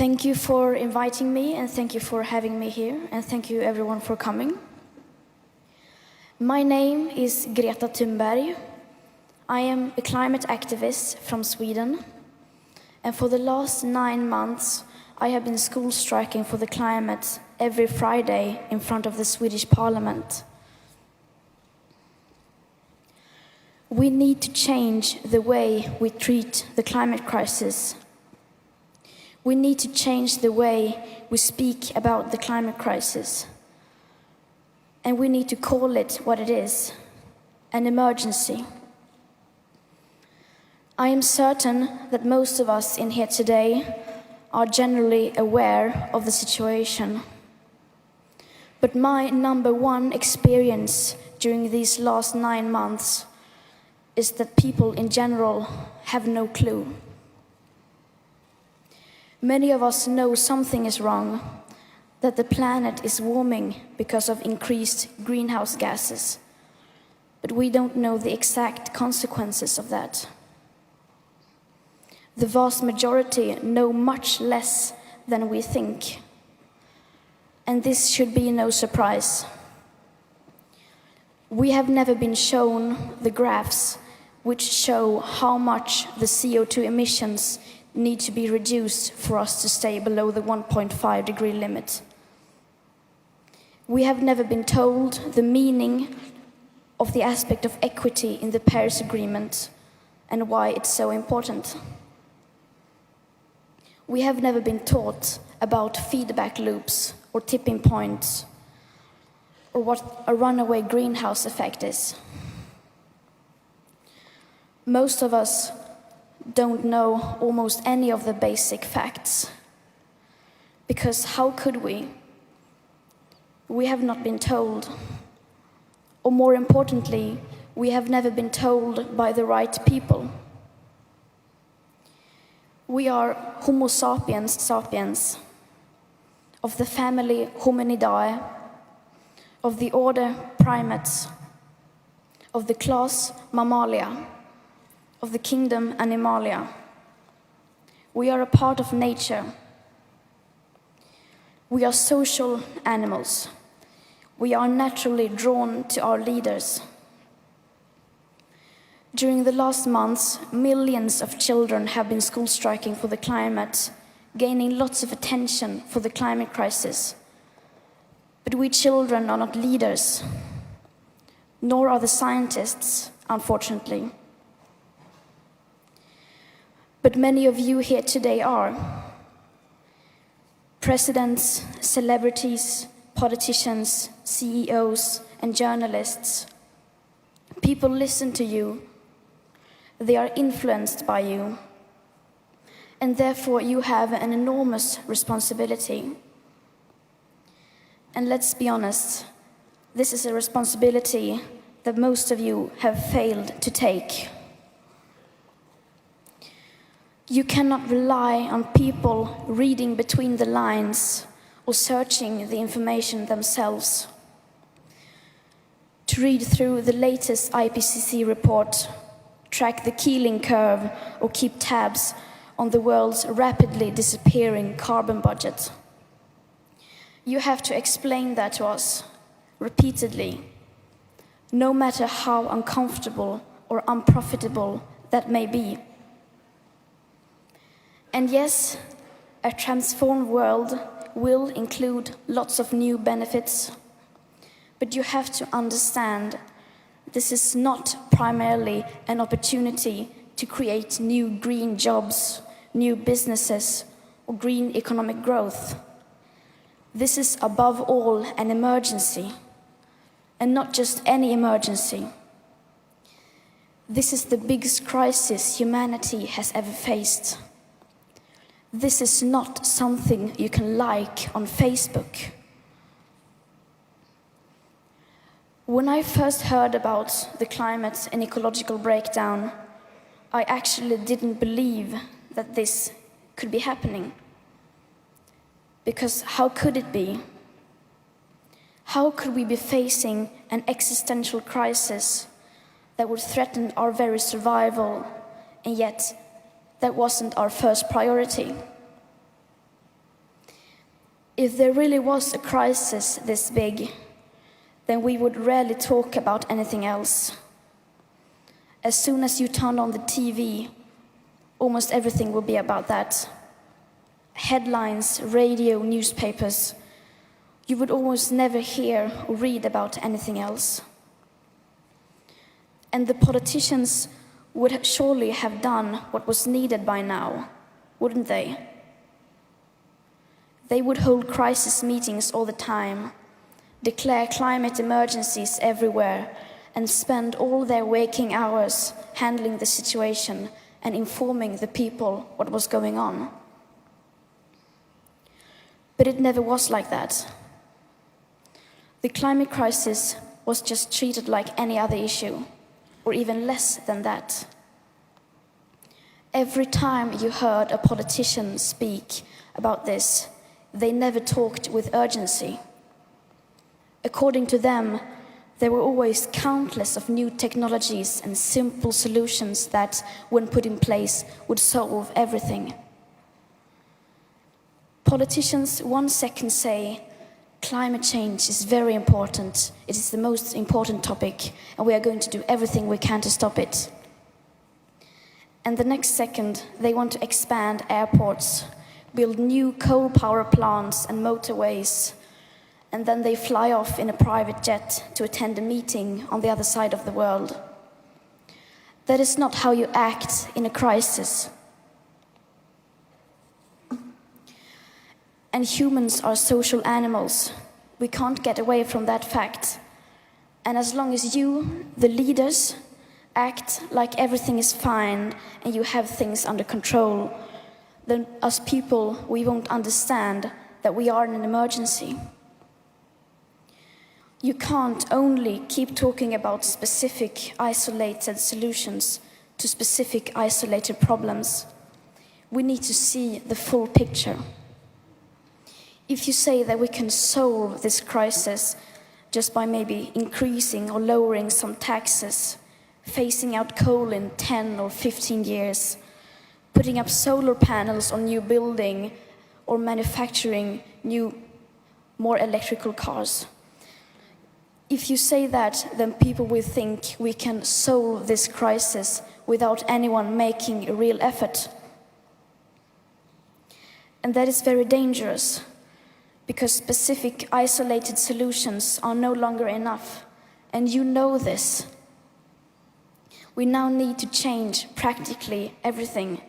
Thank you for inviting me, and thank you for having me here, and thank you everyone for coming. My name is Greta Thunberg. I am a climate activist from Sweden, and for the last 9 months I have been school striking for the climate every Friday in front of the Swedish Parliament. We need to change the way we treat the climate crisis. We need to change the way we speak about the climate crisis. And we need to call it what it is, an emergency. I am certain that most of us in here today are generally aware of the situation. But my number one experience during these last 9 months is that people in general have no clue. Many of us know something is wrong, that the planet is warming because of increased greenhouse gases, but we don't know the exact consequences of that. The vast majority know much less than we think, and this should be no surprise. We have never been shown the graphs which show how much the CO2 emissions need to be reduced for us to stay below the 1.5 degree limit. We have never been told the meaning of the aspect of equity in the Paris Agreement and why it's so important. We have never been taught about feedback loops or tipping points or what a runaway greenhouse effect is. Most of us don't know almost any of the basic facts. Because how could we? We have not been told. Or more importantly, we have never been told by the right people. We are Homo sapiens sapiens, of the family Hominidae, of the order Primates, of the class Mammalia, of the kingdom Animalia. We are a part of nature. We are social animals. We are naturally drawn to our leaders. During the last months, millions of children have been school striking for the climate, gaining lots of attention for the climate crisis. But we children are not leaders, nor are the scientists, unfortunately. But many of you here today are. Presidents, celebrities, politicians, CEOs, and journalists. People listen to you. They are influenced by you. And therefore you have an enormous responsibility. And let's be honest, this is a responsibility that most of you have failed to take. You cannot rely on people reading between the lines or searching the information themselves. To read through the latest IPCC report, track the Keeling curve, or keep tabs on the world's rapidly disappearing carbon budget. You have to explain that to us repeatedly, no matter how uncomfortable or unprofitable that may be. And yes, a transformed world will include lots of new benefits, but you have to understand this is not primarily an opportunity to create new green jobs, new businesses, or green economic growth. This is above all an emergency, and not just any emergency. This is the biggest crisis humanity has ever faced. This is not something you can like on Facebook. When I first heard about the climate and ecological breakdown, I actually didn't believe that this could be happening. Because how could it be? How could we be facing an existential crisis that would threaten our very survival, and yet that wasn't our first priority? If there really was a crisis this big, then we would rarely talk about anything else. As soon as you turn on the TV, almost everything will be about that. Headlines, radio, newspapers. You would almost never hear or read about anything else. And the politicians would surely have done what was needed by now, wouldn't they? They would hold crisis meetings all the time, declare climate emergencies everywhere, and spend all their waking hours handling the situation and informing the people what was going on. But it never was like that. The climate crisis was just treated like any other issue, or even less than that. Every time you heard a politician speak about this, they never talked with urgency. According to them, there were always countless of new technologies and simple solutions that, when put in place, would solve everything. Politicians 1 second say, climate change is very important, it is the most important topic, and we are going to do everything we can to stop it. And the next second, they want to expand airports, build new coal power plants and motorways, and then they fly off in a private jet to attend a meeting on the other side of the world. That is not how you act in a crisis. And humans are social animals. We can't get away from that fact. And as long as you, the leaders, act like everything is fine and you have things under control, then us people, we won't understand that we are in an emergency. You can't only keep talking about specific isolated solutions to specific isolated problems. We need to see the full picture. If you say that we can solve this crisis just by maybe increasing or lowering some taxes, phasing out coal in 10 or 15 years, putting up solar panels on new building, or manufacturing new, more electrical cars. If you say that, then people will think we can solve this crisis without anyone making a real effort. And that is very dangerous, because specific isolated solutions are no longer enough, and you know this. We now need to change practically everything.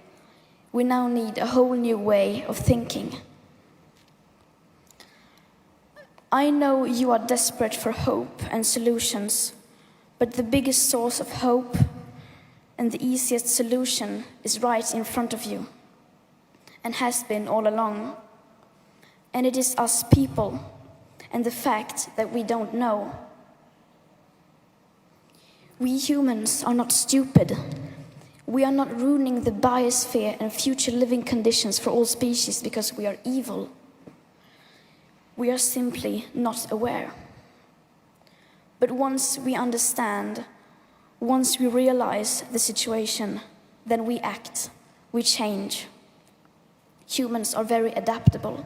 We now need a whole new way of thinking. I know you are desperate for hope and solutions, but the biggest source of hope and the easiest solution is right in front of you, and has been all along. And it is us people, and the fact that we don't know. We humans are not stupid. We are not ruining the biosphere and future living conditions for all species because we are evil. We are simply not aware. But once we understand, once we realize the situation, then we act, we change. Humans are very adaptable.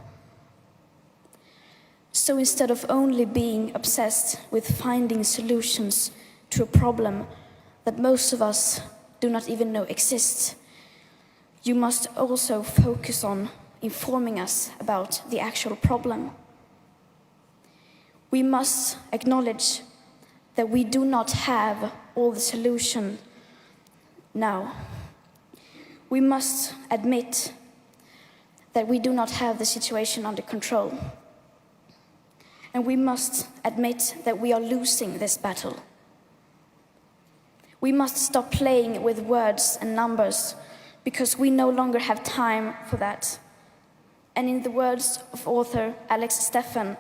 So instead of only being obsessed with finding solutions to a problem that most of us do not even know exists, you must also focus on informing us about the actual problem. We must acknowledge that we do not have all the solution now. We must admit that we do not have the situation under control. And we must admit that we are losing this battle. We must stop playing with words and numbers, because we no longer have time for that. And in the words of author Alex Steffen,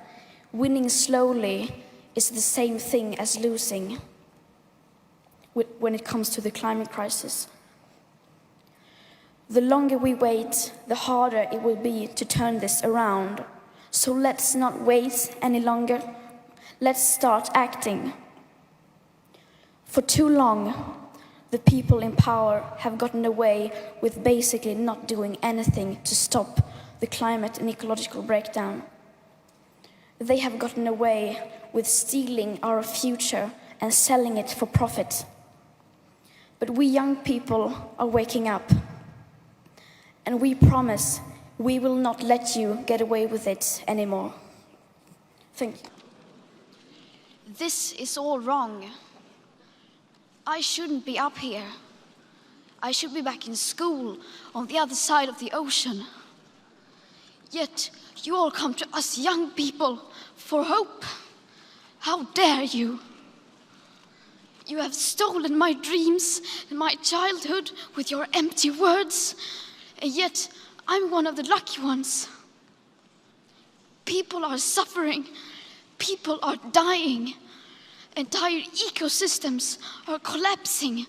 winning slowly is the same thing as losing when it comes to the climate crisis. The longer we wait, the harder it will be to turn this around. So let's not wait any longer. Let's start acting. For too long, the people in power have gotten away with basically not doing anything to stop the climate and ecological breakdown. They have gotten away with stealing our future and selling it for profit. But we young people are waking up, and we promise we will not let you get away with it anymore. Thank you. This is all wrong. I shouldn't be up here. I should be back in school on the other side of the ocean. Yet you all come to us young people for hope. How dare you? You have stolen my dreams and my childhood with your empty words, and yet I'm one of the lucky ones. People are suffering, people are dying, entire ecosystems are collapsing.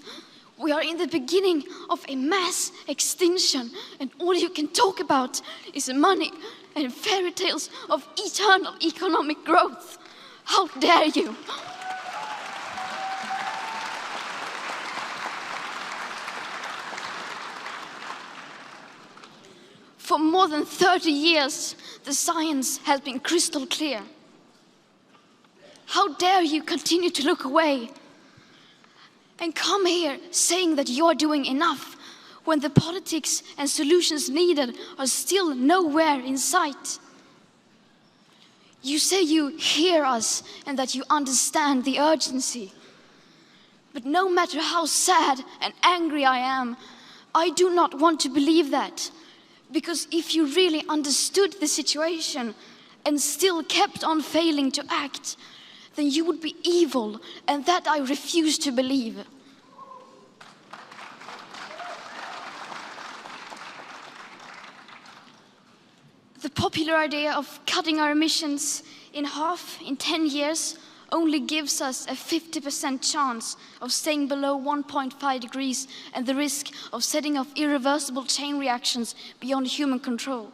We are in the beginning of a mass extinction, and all you can talk about is money and fairy tales of eternal economic growth. How dare you? For more than 30 years, the science has been crystal clear. How dare you continue to look away and come here saying that you're doing enough when the politics and solutions needed are still nowhere in sight? You say you hear us and that you understand the urgency. But no matter how sad and angry I am, I do not want to believe that. Because if you really understood the situation and still kept on failing to act, then you would be evil, and that I refuse to believe. The popular idea of cutting our emissions in half in 10 years only gives us a 50% chance of staying below 1.5 degrees and the risk of setting off irreversible chain reactions beyond human control.